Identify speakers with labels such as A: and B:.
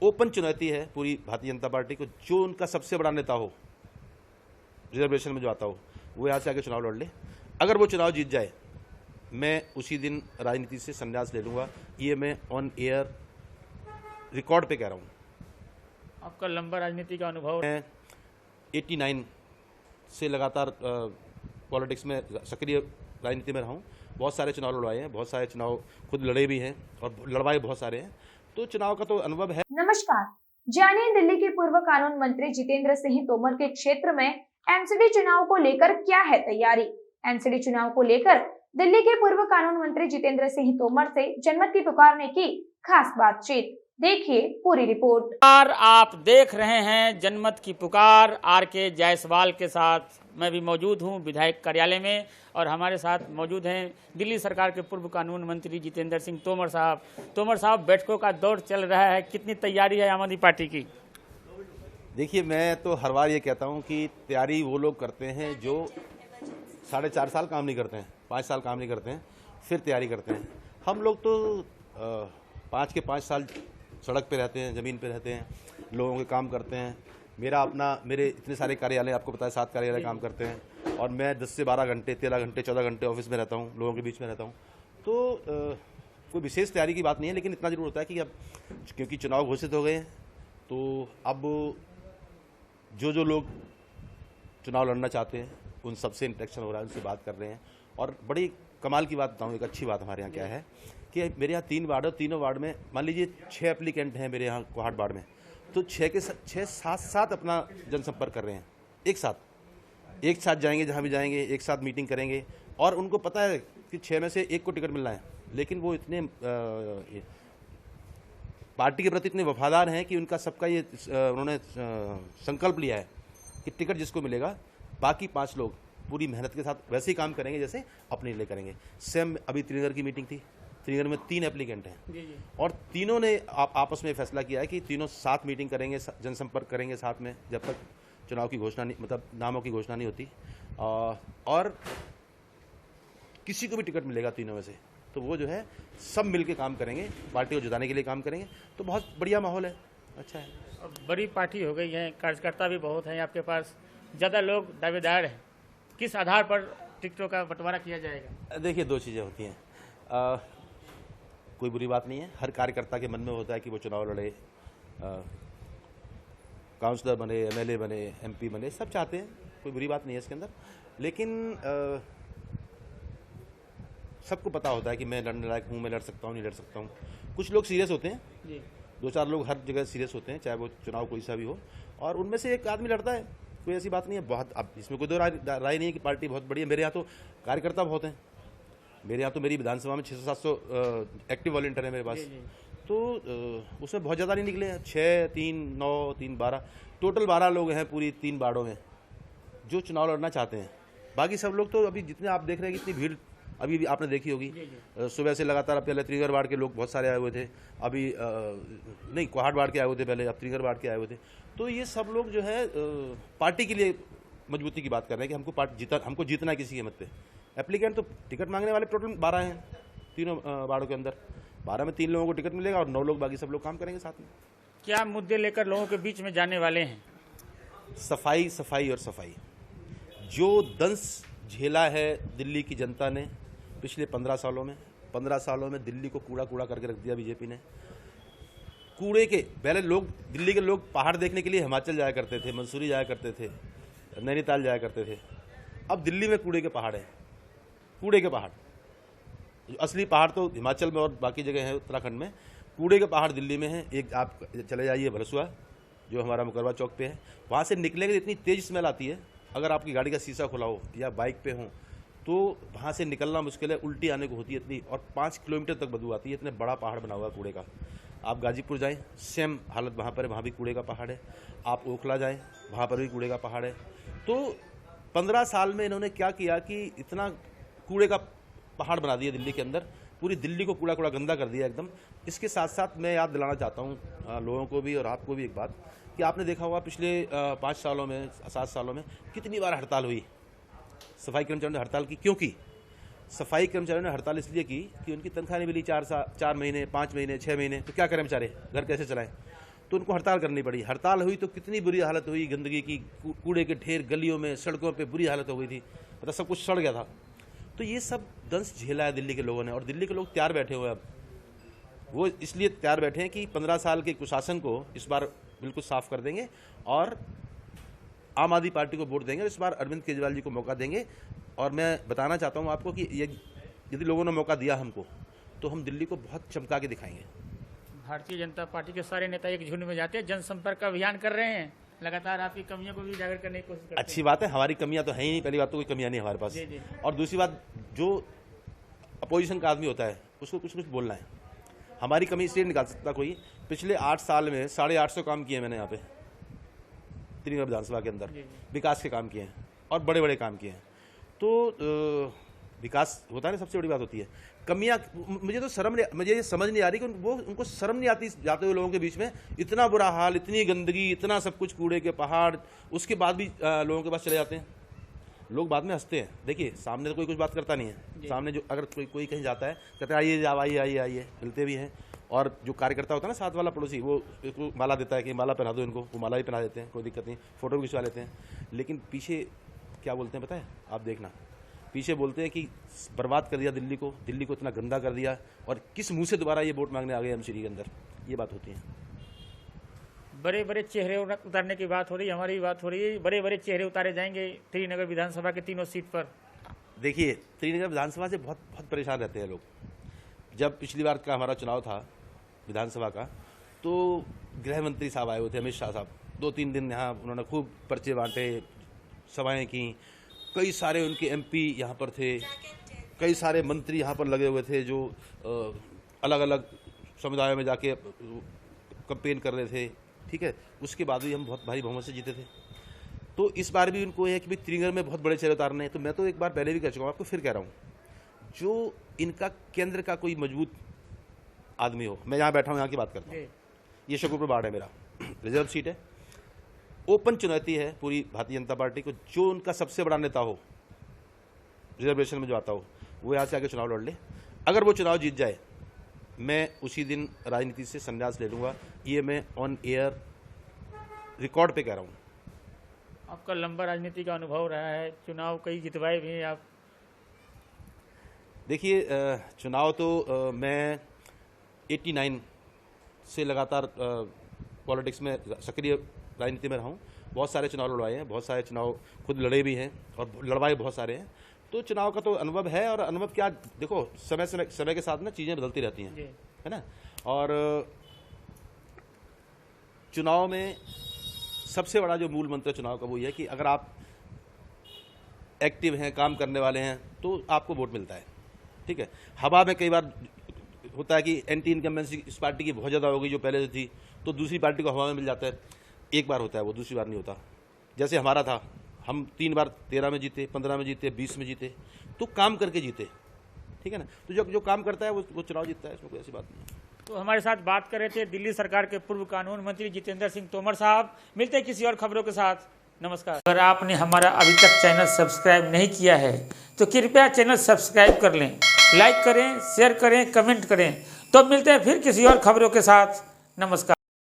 A: Open चुनौती है पूरी भारतीय जनता पार्टी को, जो उनका सबसे बड़ा नेता हो, रिजर्वेशन में जो आता हो, वो यहाँ से आके चुनाव लड़ ले। अगर वो चुनाव जीत जाए, मैं उसी दिन राजनीति से संन्यास ले लूँगा। ये मैं ऑन एयर रिकॉर्ड पे कह रहा हूँ।
B: आपका लंबा राजनीति का अनुभव
A: मैं 89 से लगातार पॉलिटिक्स में सक्रिय राजनीति में रहा हूँ। बहुत सारे चुनाव लड़वाए हैं, बहुत सारे चुनाव खुद लड़े भी हैं और लड़वाए बहुत सारे हैं, तो चुनाव का तो अनुभव है।
C: नमस्कार, जानिए दिल्ली के पूर्व कानून मंत्री जितेंद्र सिंह तोमर के क्षेत्र में एमसीडी चुनाव को लेकर क्या है तैयारी। एमसीडी चुनाव को लेकर दिल्ली के पूर्व कानून मंत्री जितेंद्र सिंह तोमर से जनमत की पुकार ने की खास बातचीत। देखिए पूरी रिपोर्ट।
B: आप देख रहे हैं जनमत की पुकार। आर के जायसवाल के साथ मैं भी मौजूद हूं विधायक कार्यालय में, और हमारे साथ मौजूद हैं दिल्ली सरकार के पूर्व कानून मंत्री जितेंद्र सिंह तोमर साहब। तोमर साहब, बैठकों का दौर चल रहा है, कितनी तैयारी है आम आदमी पार्टी की?
A: देखिए, मैं तो हर बार ये कहता हूँ कि तैयारी वो लोग करते हैं जो 4.5 साल काम नहीं करते हैं, 5 साल काम नहीं करते हैं, फिर तैयारी करते हैं। हम लोग तो 5 के 5 साल सड़क पे रहते हैं, ज़मीन पे रहते हैं, लोगों के काम करते हैं। मेरे इतने सारे कार्यालय, आपको पता है 7 कार्यालय काम करते हैं, और मैं 10 से 12 घंटे, 13 घंटे, 14 घंटे ऑफिस में रहता हूँ, लोगों के बीच में रहता हूँ। तो कोई विशेष तैयारी की बात नहीं है, लेकिन इतना जरूर होता है कि अब क्योंकि चुनाव घोषित हो गए हैं, तो अब जो लोग चुनाव लड़ना चाहते हैं उन सबसे इंटरेक्शन हो रहा है, उनसे बात कर रहे हैं। और बड़ी कमाल की बात बताऊँ, एक अच्छी बात हमारे यहाँ क्या है कि मेरे यहाँ 3 वार्ड और तीनों वार्ड में मान लीजिए 6 एप्लीकेंट हैं मेरे यहाँ कोहाट वार्ड में, तो 6 के 6 साथ अपना जनसंपर्क कर रहे हैं। एक साथ जाएंगे, जहाँ भी जाएंगे एक साथ मीटिंग करेंगे, और उनको पता है कि 6 में से 1 को टिकट मिलना है, लेकिन वो इतने पार्टी के प्रति इतने वफादार हैं कि उनका सबका ये उन्होंने संकल्प लिया है कि टिकट जिसको मिलेगा, बाकी 5 लोग पूरी मेहनत के साथ वैसे ही काम करेंगे जैसे अपने लिए करेंगे। सेम अभी त्रिनगर की मीटिंग थी, त्रिनगर में 3 एप्लीकेंट हैं, और तीनों ने आपस में फैसला किया है कि तीनों साथ मीटिंग करेंगे, जनसंपर्क करेंगे साथ में, जब तक चुनाव की घोषणा नहीं, मतलब नामों की घोषणा नहीं होती। और किसी को भी टिकट मिलेगा तीनों में से, तो वो जो है सब मिलके काम करेंगे, पार्टी को जिताने के लिए काम करेंगे। तो बहुत बढ़िया माहौल है, अच्छा है।
B: बड़ी पार्टी हो गई है, कार्यकर्ता भी बहुत हैं आपके पास, ज़्यादा लोग दावेदार हैं, किस आधार पर टिकटों का बंटवारा किया जाएगा?
A: देखिए, 2 चीज़ें होती हैं। कोई बुरी बात नहीं है, हर कार्यकर्ता के मन में होता है कि वो चुनाव लड़े, काउंसलर बने, एमएलए बने, एमपी बने, सब चाहते हैं, कोई बुरी बात नहीं है इसके अंदर। लेकिन सबको पता होता है कि मैं लड़ने लायक हूँ, मैं लड़ सकता हूँ, नहीं लड़ सकता हूँ। कुछ लोग सीरियस होते हैं जी, 2-4 लोग हर जगह सीरियस होते हैं, चाहे वो चुनाव कोई सा भी हो, और उनमें से एक आदमी लड़ता है, कोई ऐसी बात नहीं है। बहुत, अब इसमें कोई दो राय नहीं है कि पार्टी बहुत बड़ी है। मेरे यहाँ तो कार्यकर्ता बहुत हैं, मेरे यहाँ तो मेरी विधानसभा में 600-700 एक्टिव वॉलंटियर है मेरे पास, तो उसमें बहुत ज़्यादा नहीं निकले हैं। 6, 3, 9, 3, 12, टोटल 12 लोग हैं पूरी 3 वार्डों में जो चुनाव लड़ना चाहते हैं। बाकी सब लोग तो अभी जितने आप देख रहे हैं, कितनी भीड़ अभी भी आपने देखी होगी, सुबह से लगातार। पहले त्रिनगर वार्ड के लोग बहुत सारे आए हुए थे, अभी नहीं, कोहाट वार्ड के आए हुए थे पहले, अब त्रिनगर वार्ड के आए हुए थे। तो ये सब लोग जो है पार्टी के लिए मजबूती की बात कर रहे हैं कि हमको जीतना है किसी कीमत पे। एप्लीकेंट तो टिकट मांगने वाले टोटल 12 हैं तीनों वार्डों के अंदर, 12 में 3 लोगों को टिकट मिलेगा और 9 लोग, बाकी सब लोग काम करेंगे साथ में।
B: क्या मुद्दे लेकर लोगों के बीच में जाने वाले हैं?
A: सफाई, सफाई और सफाई। जो दंश झेला है दिल्ली की जनता ने पिछले 15 सालों में दिल्ली को कूड़ा करके रख दिया बीजेपी ने। कूड़े के पहले लोग, दिल्ली के लोग पहाड़ देखने के लिए हिमाचल जाया करते थे, मंसूरी जाया करते थे, नैनीताल जाया करते थे। अब दिल्ली में कूड़े के पहाड़ हैं, कूड़े के पहाड़। असली पहाड़ तो हिमाचल में और बाकी जगह है, उत्तराखंड में। कूड़े के पहाड़ दिल्ली में हैं। एक आप चले जाइए भरसुआ, जो हमारा मुकरबा चौक पे है, वहाँ से निकलेंगे इतनी तेज़ स्मेल आती है, अगर आपकी गाड़ी का शीशा खुला हो या बाइक पे हो तो वहाँ से निकलना मुश्किल है, उल्टी आने को होती है इतनी, और 5 किलोमीटर तक बदबू आती है। इतने बड़ा पहाड़ बना हुआ है कूड़े का। आप गाजीपुर जाएं, सेम हालत वहाँ पर है, वहाँ भी कूड़े का पहाड़ है। आप ओखला जाएं, वहाँ पर भी कूड़े का पहाड़ है। तो 15 साल में इन्होंने क्या किया कि इतना कूड़े का पहाड़ बना दिया दिल्ली के अंदर, पूरी दिल्ली को कूड़ा गंदा कर दिया एकदम। इसके साथ साथ मैं याद दिलाना चाहता हूँ लोगों को भी और आपको भी एक बात, कि आपने देखा होगा पिछले 5 सालों में, 7 सालों में कितनी बार हड़ताल हुई, सफाई कर्मचारियों ने हड़ताल की। क्योंकि सफाई कर्मचारियों ने हड़ताल इसलिए की कि उनकी तनख्वाह नहीं मिली 4 महीने, 5 महीने, 6 महीने, तो क्या करें बेचारे, घर कैसे चलाएं। तो उनको हड़ताल करनी पड़ी। हड़ताल हुई तो कितनी बुरी हालत हुई, गंदगी की, कूड़े के ढेर गलियों में, सड़कों पे बुरी हालत हो गई थी, मतलब सब कुछ सड़ गया था। तो ये सब दंश झेला है दिल्ली के लोगों ने, और दिल्ली के लोग तैयार बैठे हुए हैं। अब वो इसलिए तैयार बैठे हैं कि 15 साल के कुशासन को इस बार बिल्कुल साफ कर देंगे और आम आदमी पार्टी को वोट देंगे, और इस बार अरविंद केजरीवाल जी को मौका देंगे। और मैं बताना चाहता हूँ आपको कि यदि लोगों ने मौका दिया हमको, तो हम दिल्ली को बहुत चमका के दिखाएंगे।
B: भारतीय जनता पार्टी के सारे नेता एक झुंड में जाते हैं, जनसंपर्क अभियान कर रहे हैं, लगातार आपकी कमियों को भी उजागर करने की कोशिश करते हैं।
A: अच्छी बात है, हमारी कमियां तो है ही नहीं, पहली बात तो कोई कमियां नहीं हमारे पास।
B: जी, जी।
A: और दूसरी बात, जो अपोजिशन का आदमी होता है उसको कुछ कुछ बोलना है। हमारी कमी इसलिए निकाल सकता कोई, पिछले 8 साल में 850 काम किए मैंने यहाँ पे त्रिनगर विधानसभा के अंदर, विकास के काम किए हैं और बड़े बड़े काम किए हैं। तो विकास होता है ना, सबसे बड़ी बात होती है। कमियां, मुझे तो मुझे ये समझ नहीं आ रही कि उनको शर्म नहीं आती जाते हुए लोगों के बीच में, इतना बुरा हाल, इतनी गंदगी, इतना सब कुछ, कूड़े के पहाड़, उसके बाद भी लोगों के पास चले जाते हैं। लोग बाद में हंसते हैं। देखिए, सामने तो कोई कुछ बात करता नहीं है, सामने जो अगर कोई कहीं जाता है कहते हैं आइए, आइए आइए आइए, मिलते भी हैं। और जो कार्यकर्ता होता है ना, साथ वाला पड़ोसी, वो इसको माला देता है कि माला पहना दो इनको, वो माला ही पहना देते हैं, कोई दिक्कत नहीं, फोटो भी खिंचवा लेते हैं। लेकिन पीछे क्या बोलते हैं पता है? आप देखना, पीछे बोलते हैं कि बर्बाद कर दिया दिल्ली को इतना गंदा कर दिया, और किस मुंह से दोबारा ये वोट मांगने आ गए एमसीडी के अंदर, ये बात होती है।
B: बड़े बड़े चेहरे उतारने की बात हो रही है, हमारी भी बात हो रही है, बड़े बड़े चेहरे उतारे जाएंगे त्रिनगर विधानसभा के तीनों सीट पर।
A: देखिए, त्रिनगर विधानसभा से बहुत परेशान रहते हैं लोग। जब पिछली बार का हमारा चुनाव था विधानसभा का, तो गृह मंत्री साहब आए हुए थे, अमित शाह साहब, 2-3 दिन यहाँ उन्होंने खूब पर्चे बांटे, सभाएं की, कई सारे उनके एमपी यहाँ पर थे, कई सारे मंत्री यहाँ पर लगे हुए थे जो अलग अलग समुदायों में जाके कैंपेन कर रहे थे, ठीक है। उसके बाद भी हम बहुत भारी बहुमत से जीते थे। तो इस बार भी उनको यह है कि भाई त्रिनगर में बहुत बड़े चेहरे उतारने हैं। तो मैं तो एक बार पहले भी कह चुका हूँ, आपको फिर कह रहा हूँ, जो इनका केंद्र का कोई मजबूत आदमी हो, मैं यहाँ बैठा हूँ, यहाँ की बात करता हूँ, ये शकरपुर बाढ़ है, मेरा रिजर्व सीट है, ओपन चुनौती है पूरी भारतीय जनता पार्टी को। जो उनका सबसे बड़ा नेता हो, रिजर्वेशन में जो आता हो, वो यहाँ से आके चुनाव लड़ ले। अगर वो चुनाव जीत जाए, मैं उसी दिन राजनीति से संन्यास ले लूँगा। ये मैं ऑन एयर रिकॉर्ड पे कह रहा हूँ।
B: आपका लंबा राजनीति का अनुभव रहा है, चुनाव कई जितवाए भी हैं आप।
A: देखिए, चुनाव तो मैं 89 से लगातार पॉलिटिक्स में सक्रिय राजनीति में रहा हूँ। बहुत सारे चुनाव लड़वाए हैं, बहुत सारे चुनाव खुद लड़े भी हैं और लड़वाए बहुत सारे हैं। तो चुनाव का तो अनुभव है, और अनुभव क्या, देखो, समय के साथ ना चीज़ें बदलती रहती हैं, है ना। और चुनाव में सबसे बड़ा जो मूल मंत्र चुनाव का वो ये है कि अगर आप एक्टिव हैं, काम करने वाले हैं, तो आपको वोट मिलता है, ठीक है। हवा में कई बार होता है कि एंटी इनकम्बेंसी इस पार्टी की बहुत ज़्यादा हो गई जो पहले से थी, तो दूसरी पार्टी को हवा में मिल जाता है। एक बार होता है वो, दूसरी बार नहीं होता। जैसे हमारा था, हम 3 बार 13 में जीते, 15 में जीते, 20 में जीते, तो काम करके जीते, ठीक है ना। तो जो काम करता है वो चुनाव जीतता है, इसमें कोई ऐसी बात नहीं है।
B: तो हमारे साथ बात कर रहे थे दिल्ली सरकार के पूर्व कानून मंत्री जितेंद्र सिंह तोमर साहब। मिलते हैं किसी और खबरों के साथ। नमस्कार। अगर आपने हमारा अभी तक चैनल सब्सक्राइब नहीं किया है तो कृपया चैनल सब्सक्राइब कर लें, लाइक करें, शेयर करें, कमेंट करें। तो मिलते हैं फिर किसी और खबरों के साथ। नमस्कार।